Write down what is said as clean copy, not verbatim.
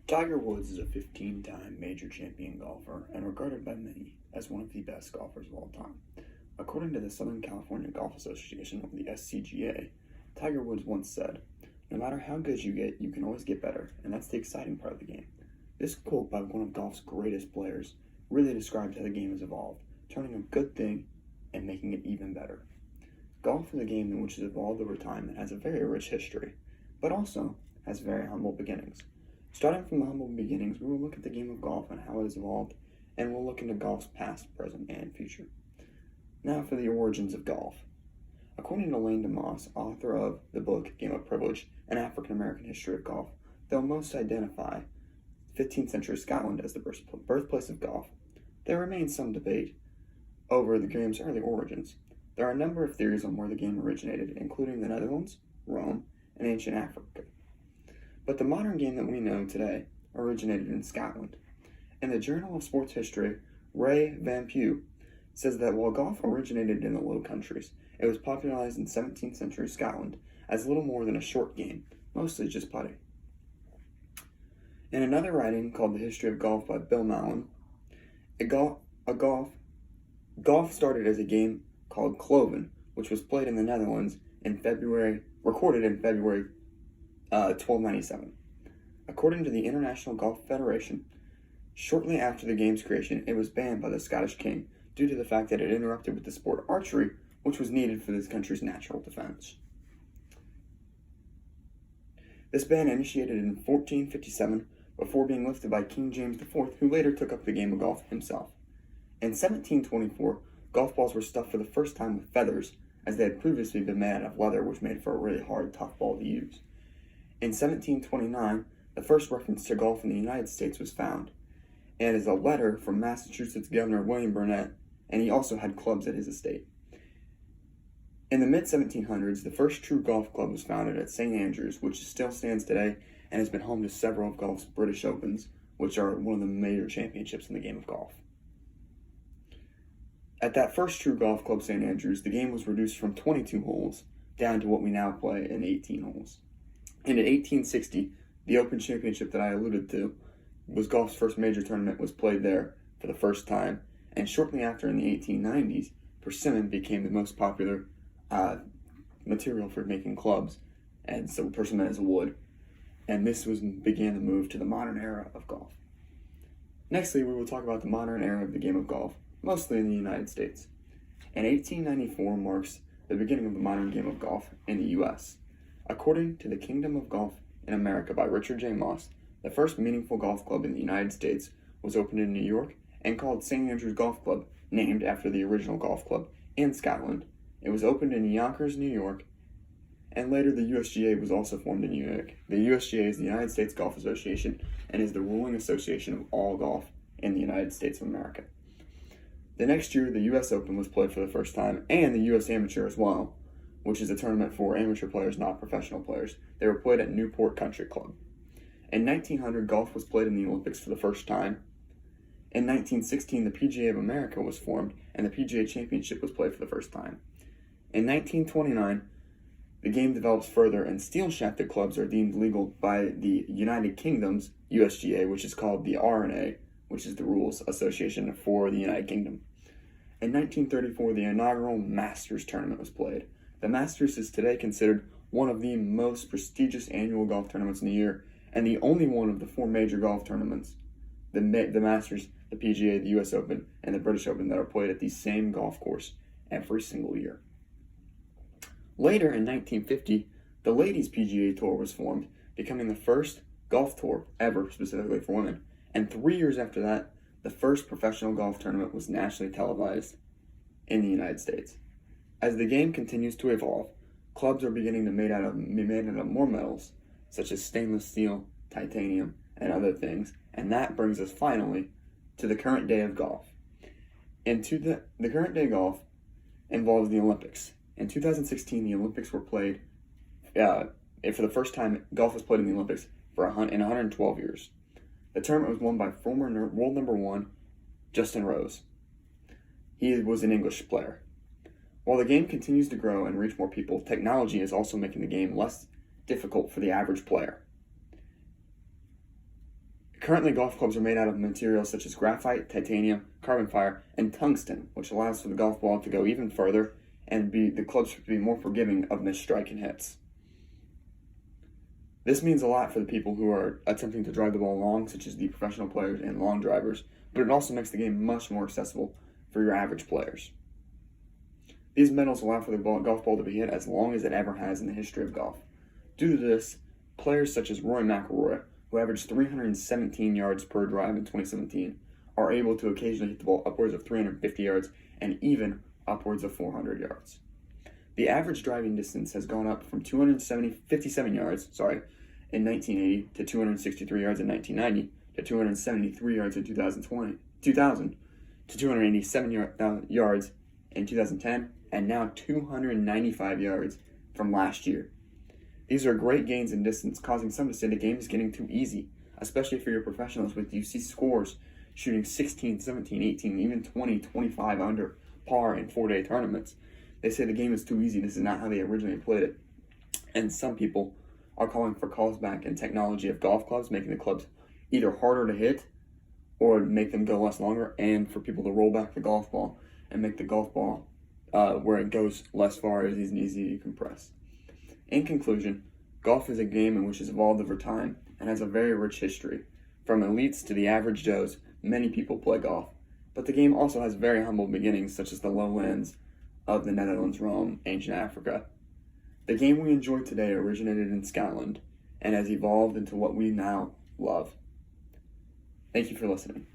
Tiger Woods is a 15-time major champion golfer and regarded by many as one of the best golfers of all time. According to the Southern California Golf Association, or the SCGA, Tiger Woods once said, "No matter how good you get, you can always get better, and that's the exciting part of the game." This quote by one of golf's greatest players really describes how the game has evolved, turning a good thing and making it even better. Golf is a game in which has evolved over time and has a very rich history, but also has very humble beginnings. Starting from the humble beginnings, we will look at the game of golf and how it has evolved, and we'll look into golf's past, present, and future. Now for the origins of golf. According to Lane DeMoss, author of the book Game of Privilege, An African American History of Golf, they'll most identify 15th century Scotland as the birthplace of golf. There remains some debate over the game's early origins. There are a number of theories on where the game originated, including the Netherlands, Rome, and ancient Africa. But the modern game that we know today originated in Scotland. In the Journal of Sports History, Ray Van Pew says that while golf originated in the Low Countries, it was popularized in 17th century Scotland as little more than a short game, mostly just putting. In another writing called The History of Golf by Bill Mallon, golf started as a game called Cloven, which was played in the Netherlands recorded in February 1297. According to the International Golf Federation, shortly after the game's creation, it was banned by the Scottish king due to the fact that it interrupted with the sport archery, which was needed for this country's natural defense. This ban initiated in 1457 before being lifted by King James IV, who later took up the game of golf himself. In 1724, golf balls were stuffed for the first time with feathers, as they had previously been made out of leather, which made for a really hard, tough ball to use. In 1729, the first reference to golf in the United States was found, and is a letter from Massachusetts Governor William Burnett, and he also had clubs at his estate. In the mid-1700s, the first true golf club was founded at St. Andrews, which still stands today and has been home to several of golf's British Opens, which are one of the major championships in the game of golf. At that first true golf club, St. Andrews, the game was reduced from 22 holes down to what we now play in 18 holes. And in 1860, the Open Championship that I alluded to was golf's first major tournament, was played there for the first time, and shortly after in the 1890s, persimmon became the most popular material for making clubs, and so persimmon as a wood, and this began the move to the modern era of golf. Nextly, we will talk about the modern era of the game of golf, mostly in the United States. And 1894 marks the beginning of the modern game of golf in the U.S. According to the Kingdom of Golf in America by Richard J. Moss, the first meaningful golf club in the United States was opened in New York and called St. Andrews Golf Club, named after the original golf club in Scotland. It was opened in Yonkers, New York, and later the USGA was also formed in New York. The USGA is the United States Golf Association and is the ruling association of all golf in the United States of America. The next year, the U.S. Open was played for the first time, and the U.S. Amateur as well, which is a tournament for amateur players, not professional players. They were played at Newport Country Club. In 1900, golf was played in the Olympics for the first time. In 1916, the PGA of America was formed, and the PGA Championship was played for the first time. In 1929, the game develops further, and steel-shafted clubs are deemed legal by the United Kingdom's USGA, which is called the R&A, which is the Rules Association for the United Kingdom. In 1934, the inaugural Masters tournament was played. The Masters is today considered one of the most prestigious annual golf tournaments in the year, and the only one of the four major golf tournaments, the Masters, the PGA, the US Open, and the British Open, that are played at the same golf course every single year. Later in 1950, the Ladies PGA Tour was formed, becoming the first golf tour ever specifically for women. And 3 years after that, the first professional golf tournament was nationally televised in the United States. As the game continues to evolve, clubs are beginning to be made out of more metals, such as stainless steel, titanium, and other things. And that brings us finally to the current day of golf. The current day golf involves the Olympics. In 2016, the Olympics were played, for the first time, golf was played in the Olympics in 112 years. The tournament was won by former world number one, Justin Rose. He was an English player. While the game continues to grow and reach more people, technology is also making the game less difficult for the average player. Currently, golf clubs are made out of materials such as graphite, titanium, carbon fiber, and tungsten, which allows for the golf ball to go even further and the clubs to be more forgiving of missed strike and hits. This means a lot for the people who are attempting to drive the ball long, such as the professional players and long drivers, but it also makes the game much more accessible for your average players. These metals allow for the golf ball to be hit as long as it ever has in the history of golf. Due to this, players such as Rory McIlroy, who averaged 317 yards per drive in 2017, are able to occasionally hit the ball upwards of 350 yards and even upwards of 400 yards. The average driving distance has gone up from 257 yards in 1980 to 263 yards in 1990 to 273 yards in 2000 to 287 yards in 2010, and now 295 yards from last year. These are great gains in distance, causing some to say the game is getting too easy, especially for your professionals with you see scores shooting 16, 17, 18, even 20, 25 under par in 4-day tournaments. They say the game is too easy. This is not how they originally played it. And some people are calling for calls back in technology of golf clubs, making the clubs either harder to hit or make them go less longer, and for people to roll back the golf ball and make the golf ball where it goes less far is easy to compress. In conclusion, golf is a game in which has evolved over time and has a very rich history. From elites to the average Joes, many people play golf. But the game also has very humble beginnings, such as the lowlands of the Netherlands, Rome, ancient Africa. The game we enjoy today originated in Scotland and has evolved into what we now love. Thank you for listening.